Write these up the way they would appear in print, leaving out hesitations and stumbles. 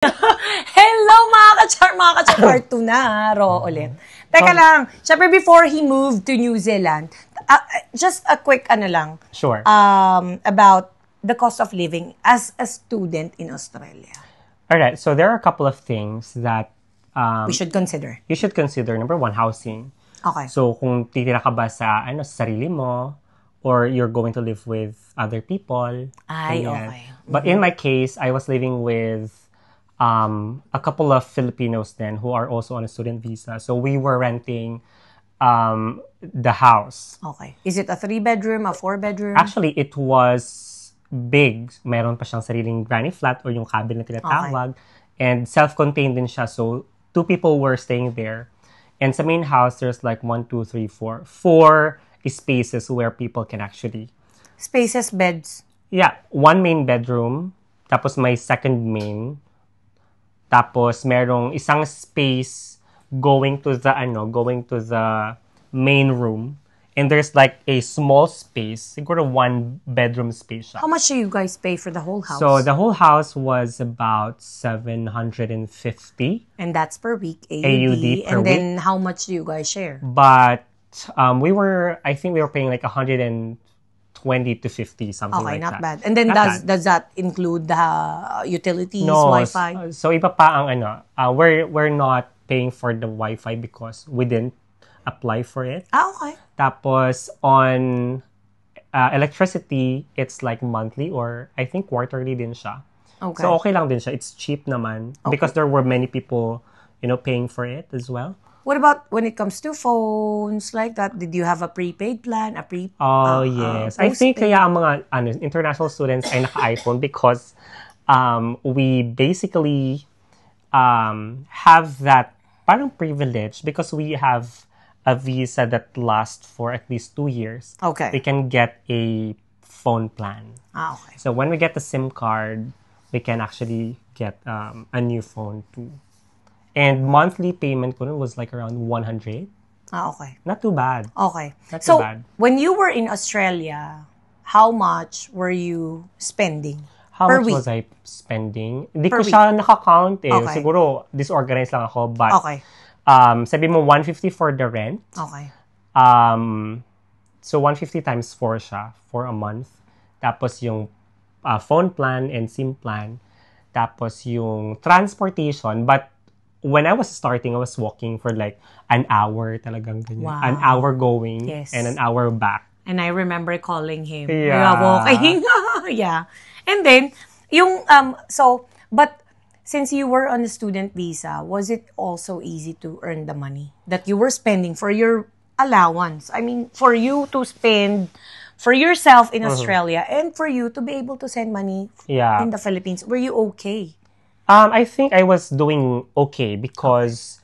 Hello mga ka-char, part 2 na, Ro, ulit. Teka lang, syempre before he moved to New Zealand, just a quick Sure. About the cost of living as a student in Australia. Alright, so there are a couple of things that We should consider. you should consider. Number one, housing. Okay. So kung titira ka ba sa sarili mo, or you're going to live with other people. Ay, ganyan. okay. But in my case, I was living with a couple of Filipinos then who are also on a student visa. So we were renting the house. Okay. Is it a 3-bedroom, a 4-bedroom? Actually, it was big. Meron pa siyang sariling granny flat or yung cabin na tinatawag. Okay. And self-contained din siya. So 2 people were staying there. And sa main house, there's like 1, 2, 3, 4. 4 spaces where people can actually... Spaces, beds? Yeah. 1 main bedroom. Tapos may second main. Tapos merong isang space going to the main room. And there's like a small space. Siguro 1 bedroom space siya. How much do you guys pay for the whole house? So the whole house was about 750. And that's per week, AUD. AUD per and then week. how much do you guys share? But I think we were paying like 120 to 50, something Okay, like that. not bad. And then does that include the utilities, No, Wi-Fi? so iba pa ang we're not paying for the Wi-Fi because we didn't apply for it. Okay. Tapos on electricity, it's like monthly or I think quarterly din siya. Okay. So okay lang din siya. It's cheap naman because there were many people, paying for it as well. What about when it comes to phones like that? Did you have a prepaid plan? Yes. I think kaya ang mga international students ay naka-iPhone because we basically have that parang privilege because we have a visa that lasts for at least 2 years. Okay. We can get a phone plan. Okay. So when we get the SIM card, we can actually get a new phone too. And monthly payment ko nun was like around 100. Okay. Not too bad. Okay. Not So, too bad. when you were in Australia, how much were you spending How per much week? was I spending? Hindi Per ko week. siya nakakount eh. Okay. Siguro, disorganized lang ako. But, Okay. sabi mo 150 for the rent. Okay. So, 150 times 4 siya for a month. Tapos yung phone plan and SIM plan. Tapos yung transportation. But, when I was starting, I was walking for like an hour talagang ganyan. Wow. An hour going Yes. and an hour back. And I remember calling him. Yeah. Walking. Yeah. And then, but since you were on a student visa, was it also easy to earn the money that you were spending for your allowance? I mean, for you to spend for yourself in Australia and for you to be able to send money Yeah. in the Philippines. Were you okay? I think I was doing okay because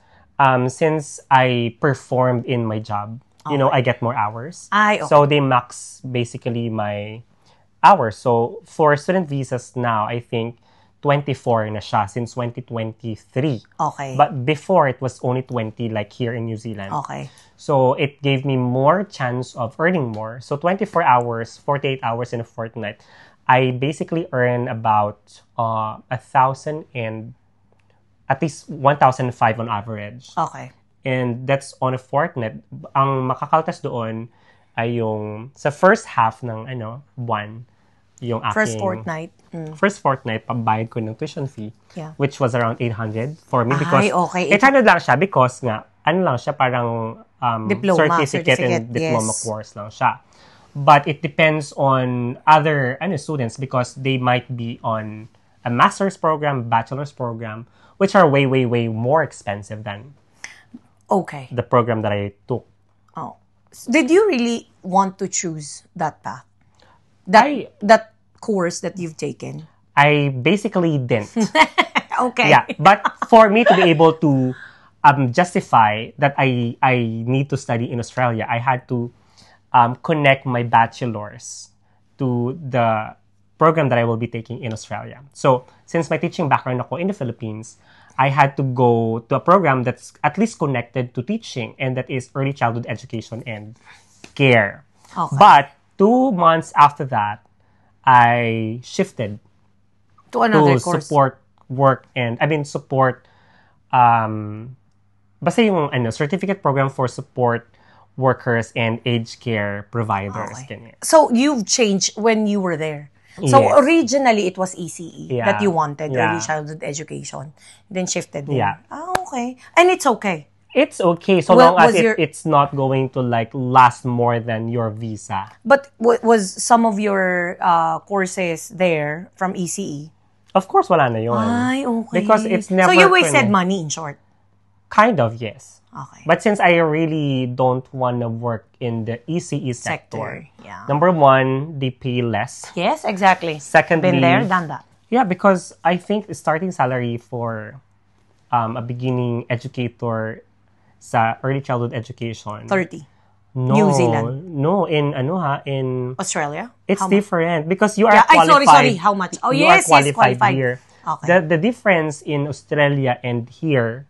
since I performed in my job, I get more hours. Okay. So they max basically my hours. So for student visas now, I think 24 na siya since 2023. Okay. But before, it was only 20 like here in New Zealand. Okay. So it gave me more chance of earning more. So 24 hours, 48 hours in a fortnight. I basically earn about 1,000 and at least 1,005 on average. Okay. And that's on a fortnight. Ang makakaltas doon ay yung sa first half ng buwan, yung aking First fortnight. First fortnight, pambayad ko ng tuition fee, Yeah. which was around 800 for me because Ay, okay. 800 lang siya because nga, lang siya, parang Diploma, certificate and diploma yes. course lang siya. But it depends on other students because they might be on a master's program, bachelor's program, which are way, way, way more expensive than Okay. the program that I took. Oh. Did you really want to choose that path? That course that you've taken? I basically didn't. Okay. Yeah, but for me to be able to justify that I need to study in Australia, I had to connect my bachelor's to the program that I will be taking in Australia. So, since my teaching background ako in the Philippines, I had to go to a program that's at least connected to teaching, and that is early childhood education and care. Okay. But 2 months after that, I shifted To another to course. support work and, support, basta yung, certificate program for support workers and aged care providers. Okay. Ganyan. So, you've changed when you were there. So, Yes. originally, it was ECE Yeah. that you wanted, Yeah. early childhood education. Then shifted there. Yeah. Okay. And it's okay. It's okay so Well, long as was your- it's not going to like last more than your visa. But was some of your courses there from ECE? Of course, wala na yun. Ay, okay. Because it's never... So, you wasted money, in short. Kind of, yes. Okay. But since I really don't want to work in the ECE sector, yeah. number one, they pay less. Yes, exactly. Secondly, Been there, done that. Yeah, because I think the starting salary for a beginning educator sa early childhood education... 30. No, New Zealand. No, in Australia? it's How much? different because you are Yeah, ay, qualified. sorry. How much? Oh, you yes, are yes, qualified qualified. here. Okay. The difference in Australia and here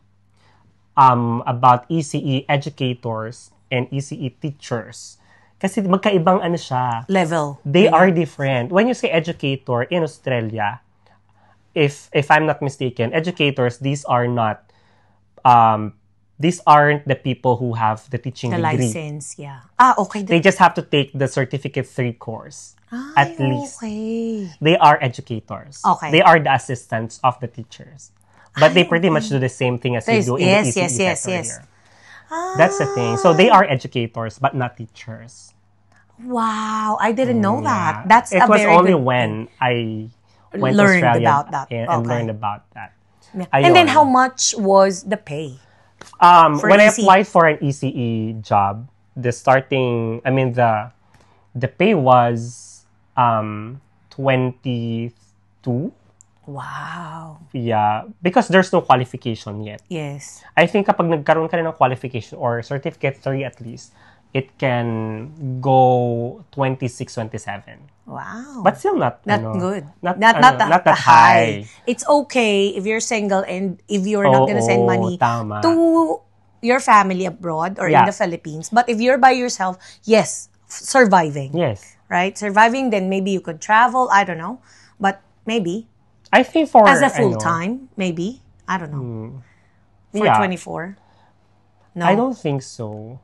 about ECE educators and ECE teachers kasi magkaibang ano siya. Level. They are different. When you say educator in Australia, if I'm not mistaken, educators, these aren't the people who have the teaching The degree. license, yeah. Ah, okay. They just have to take the Certificate 3 course. Ay, at least. Okay. They are educators. Okay. They are the assistants of the teachers. But they pretty much do the same thing as you do in Yes, the ECE yes, sector yes. here. That's the thing. So they are educators, but not teachers. Wow, I didn't know that. Yeah. That's it a was very only good when I went Learned to Australia about that. and Okay. learned about that. thing. And then Ayun. how much was the pay? For When I ECE? applied for an ECE job, the pay was 22. Wow. Yeah, because there's no qualification yet. Yes. I think kapag nagkaroon ka na ng qualification or certificate 3 at least, it can go 26, 27. Wow. But still not good. Not Not that high. It's okay if you're single and if you're not gonna send money tama. to your family abroad or in Yeah. the Philippines. But if you're by yourself, yes, surviving. Yes. Right? Surviving, then maybe you could travel. I don't know. But maybe. I think for As a full-time, maybe. I don't know. For Yeah. 24? No. I don't think so.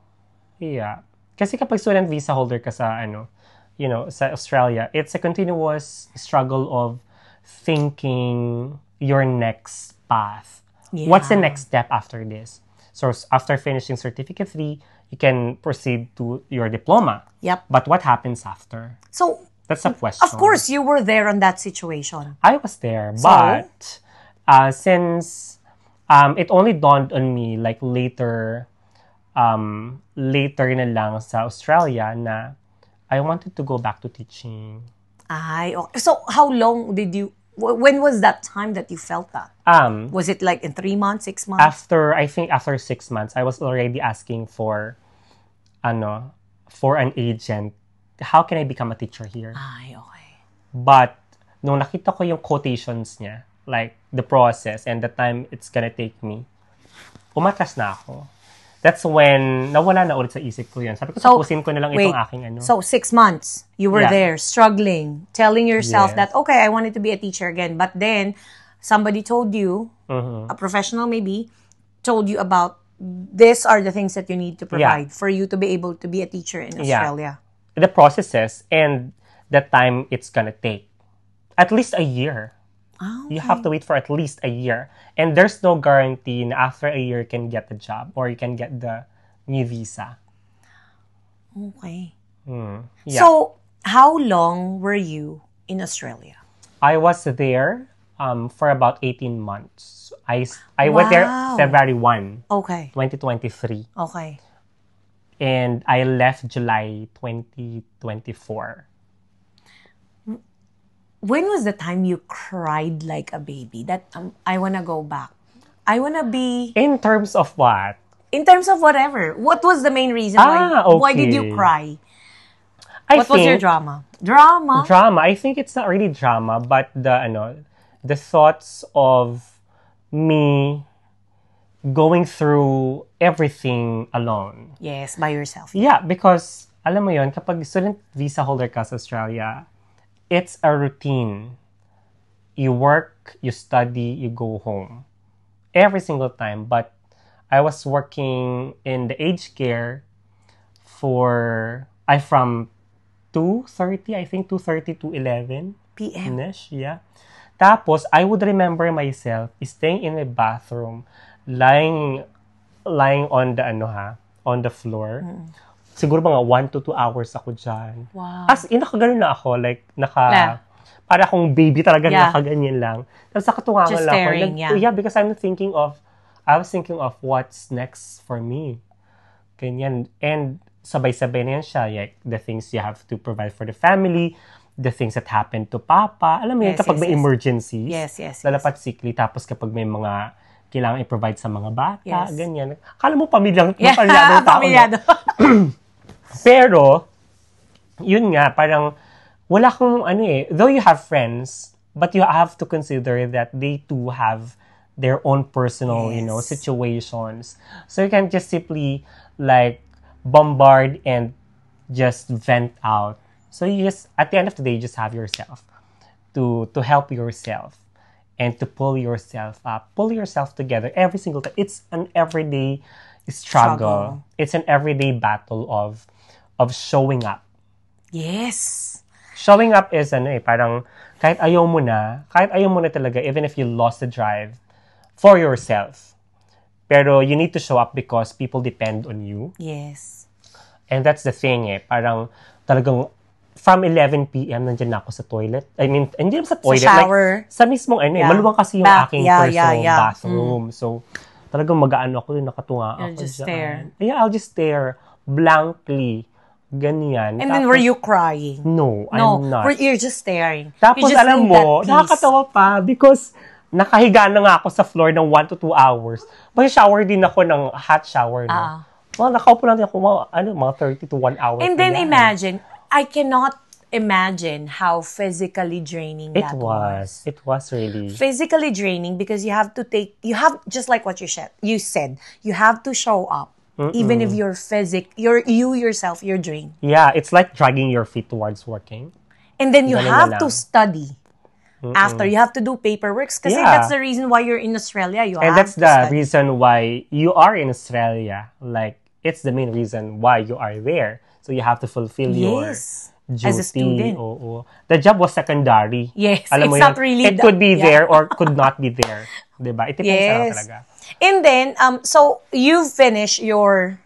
Yeah. Kasi kapag student visa holder ka sa sa Australia, it's a continuous struggle of thinking your next path. Yeah. What's the next step after this? So after finishing certificate 3, you can proceed to your diploma. Yep. But what happens after? So, That's a question. of course, you were there on that situation. I was there, So? but since it only dawned on me like later na lang sa Australia na I wanted to go back to teaching. Ay, okay. So, how long did you... When was that time that you felt that? Was it like in 3 months, 6 months? After 6 months, I was already asking for an agent. How can I become a teacher here? Ay, okay. But nung nakita ko yung quotations niya, like the process and the time it's gonna take me, umatras na ako. That's when nawala na ulit sa isip ko yun. Sabi ko, tapusin ko na lang itong aking So, 6 months, you were Yeah. there, struggling, telling yourself Yes. that, okay, I wanted to be a teacher again. But then, somebody told you, a professional maybe, told you about, these are the things that you need to provide for you to be able to be a teacher in Australia. the processes and the time it's gonna take. At least a year. Oh, You have to wait for at least a year. And there's no guarantee na after a year you can get the job or you can get the new visa. okay. Yeah. So, how long were you in Australia? I was there for about 18 months. I went there Wow. February 1, Okay. 2023. Okay. And I left July 2024. When was the time you cried like a baby? That I want to go back. I want to be... In terms of what? In terms of whatever. What was the main reason why did you okay. cry? I What was your think- drama? Drama? Drama. I think it's not really drama, but the thoughts of me going through everything alone. Yes, by yourself. Yeah, because alam mo yon, kapag student visa holder ka sa Australia, it's a routine. you work, you study, you go home. Every single time. But I was working in the aged care from 2:30, I think 2:30 to 11 PM. Yeah. Tapos, I would remember myself staying in my bathroom, lying on the on the floor. Siguro mga 1 to 2 hours ako dyan. Wow. As in, nakaganon na ako. Like, para akong baby talaga, nakaganyan lang. Tapos nakatunga Just lang staring, ako. Yeah, because I was thinking of what's next for me. Ganyan. And sabay-sabay na yan siya. Like, the things you have to provide for the family, the things that happen to Papa. Alam mo yun, kapag may emergencies, lalapat sickly. Tapos kapag may mga kailangan i-provide sa mga bata, ganyan. Akala mo pamilyadong tao. Pamilyado. Pero, yun nga, parang wala kong though you have friends, but you have to consider that they too have their own personal, situations. So you can't just simply like bombard and just vent out. So you just, at the end of the day, you just have yourself to help yourself and to pull yourself up, pull yourself together every single time. It's an everyday struggle. It's an everyday battle of showing up. Yes. Showing up is parang kahit ayaw mo na talaga, even if you lost the drive for yourself. Pero you need to show up because people depend on you. Yes. And that's the thing parang talagang from 11 p.m. nandiyan na ako sa toilet. I mean, hindi naman sa toilet. Sa shower. Like, sa mismong maluwang kasi yung aking personal bathroom. So, talagang mag-aano ako, nakatunga You'll ako just dyan. stare. Yeah, I'll just stare blankly. Ganyan. And then, were you crying? No, I'm not. You're just staring. Tapos, alam mo, nakakatawa pa because nakahiga na nga ako sa floor ng 1 to 2 hours. Mag-shower din ako ng hot shower. No? Well, nakaupo lang din ako mga 30 to 1 hour. And then imagine, I cannot imagine how physically draining that was. It was really. Physically draining because you have, just like what you said, you have to show up. Even if you're drained. Yeah, it's like dragging your feet towards working. And then you have to study. After, you have to do paperwork. Kasi that's the reason why you're in Australia. And that's the reason why you are in Australia. Like, it's the main reason why you are there. So you have to fulfill your duty. As a student. The job was secondary. Yes, Alam mo it's not really. It could be there or could not be there. Diba? It depends lang talaga. And then, so you finished your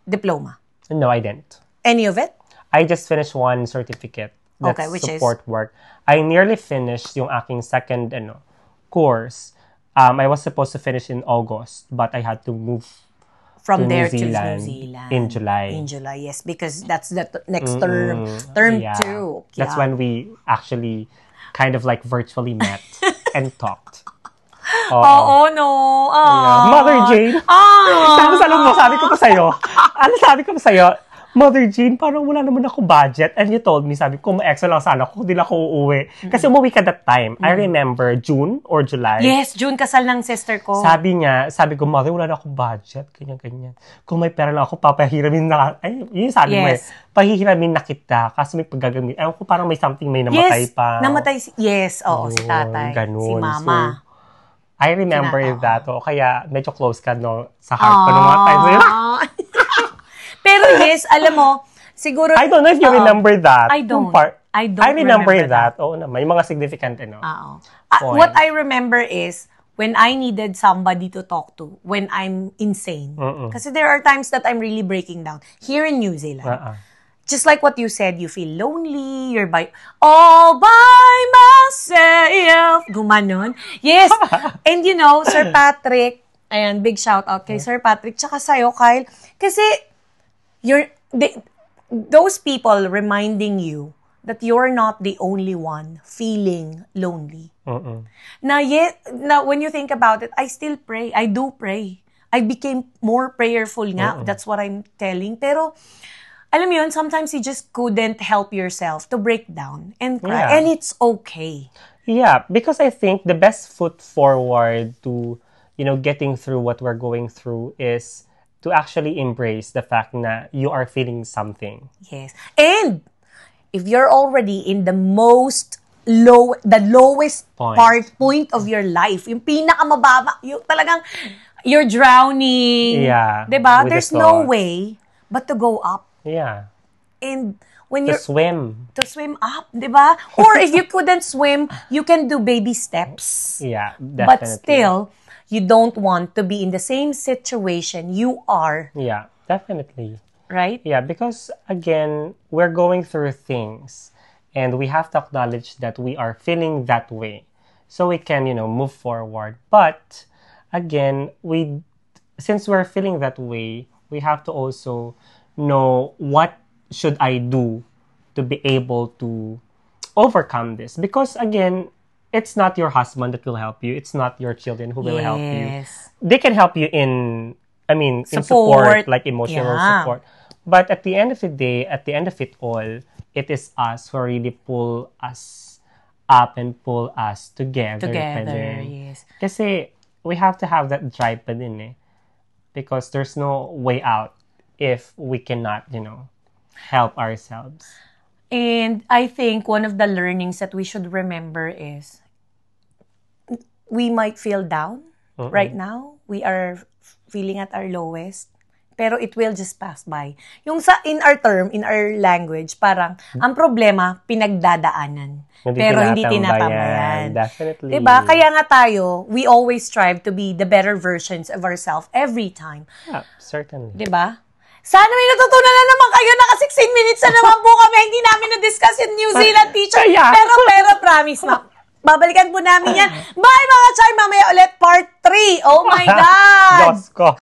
diploma? No, I didn't. Any of it? I just finished one certificate. That's which support work. I nearly finished yung aking second course. I was supposed to finish in August, but I had to move from there to New Zealand in July. In July, yes, because that's the next term. Term 2. Yeah. That's when we actually kind of like virtually met and talked. Oh no. Yeah. Mother Jane. Tapos alam mo, sabi ko pa sa'yo, Mother Jane, parang wala naman ako budget. And you told me, sabi ko, ma-extra lang sana ako, hindi lang ako uuwi. Kasi umuwi ka that time. I remember, June or July. Yes, June kasal ng sister ko. Sabi ko, Mother, wala na akong budget. Ganyan. Kung may pera lang ako, papahiramin na, yun sabi mo pahihiramin na kita kasi may paggagamit. Ewan ko, parang may something, may namatay pa. Yes, si tatay. Ganun. Si mama. So, I remember that. Kaya medyo close ka sa heart ko ng mga times. Pero yes, alam mo, siguro... I don't know if you remember that. I don't I remember that. Oo naman. Yung mga significant, what I remember is, when I needed somebody to talk to, when I'm insane. Kasi there are times that I'm really breaking down. Here in New Zealand. Just like what you said, you feel lonely, you're all by myself. Gumanon. Yes. And Sir Patrick, ayan, big shout out kay Sir Patrick, tsaka sa'yo, Kyle. Kasi, those people reminding you that you're not the only one feeling lonely. Now, when you think about it, I still pray. I do pray. I became more prayerful nga. That's what I'm telling. Pero, alam mo yun, sometimes you just couldn't help yourself to break down and cry. And it's okay. Yeah, because I think the best foot forward to, getting through what we're going through is to actually embrace the fact that you are feeling something. Yes. And if you're already in the most the lowest Point. point of your life. Yung pinakamababa, yung talagang you're drowning. Yeah. 'Di ba? with the There's no thoughts. way but to go up. Yeah. And when To you're swim. to swim up, 'di ba? Or if you couldn't swim, you can do baby steps. Yeah, definitely. But still, you don't want to be in the same situation you are, Yeah, definitely. right? Yeah, because again, we're going through things and we have to acknowledge that we are feeling that way so we can, move forward. But again, since we're feeling that way, we have to also know what should I do to be able to overcome this. Because again, it's not your husband that will help you. It's not your children who will help you. Yes. They can help you in support, like emotional Yeah. support. But at the end of the day, at the end of it all, it is us who really pull us up and pull us together. Together, yes. Kasi we have to have that drive pa din eh. Because there's no way out if we cannot, help ourselves. And I think one of the learnings that we should remember is we might feel down right now. We are feeling at our lowest. Pero it will just pass by. Yung in our language, parang, ang problema, pinagdadaanan. Pero hindi tinatambayan. Definitely. Diba? Kaya nga tayo, we always strive to be the better versions of ourselves every time. Yeah, certainly. Diba? Sana may natutunan na naman kayo. Naka 16 minutes na naman po kami. Hindi namin na-discuss yung New Zealand teacher. Yeah. Pero promise na. Babalikan po namin yan. Bye mga chay! Mamaya ulit part 3. Oh my God! Diyos ko.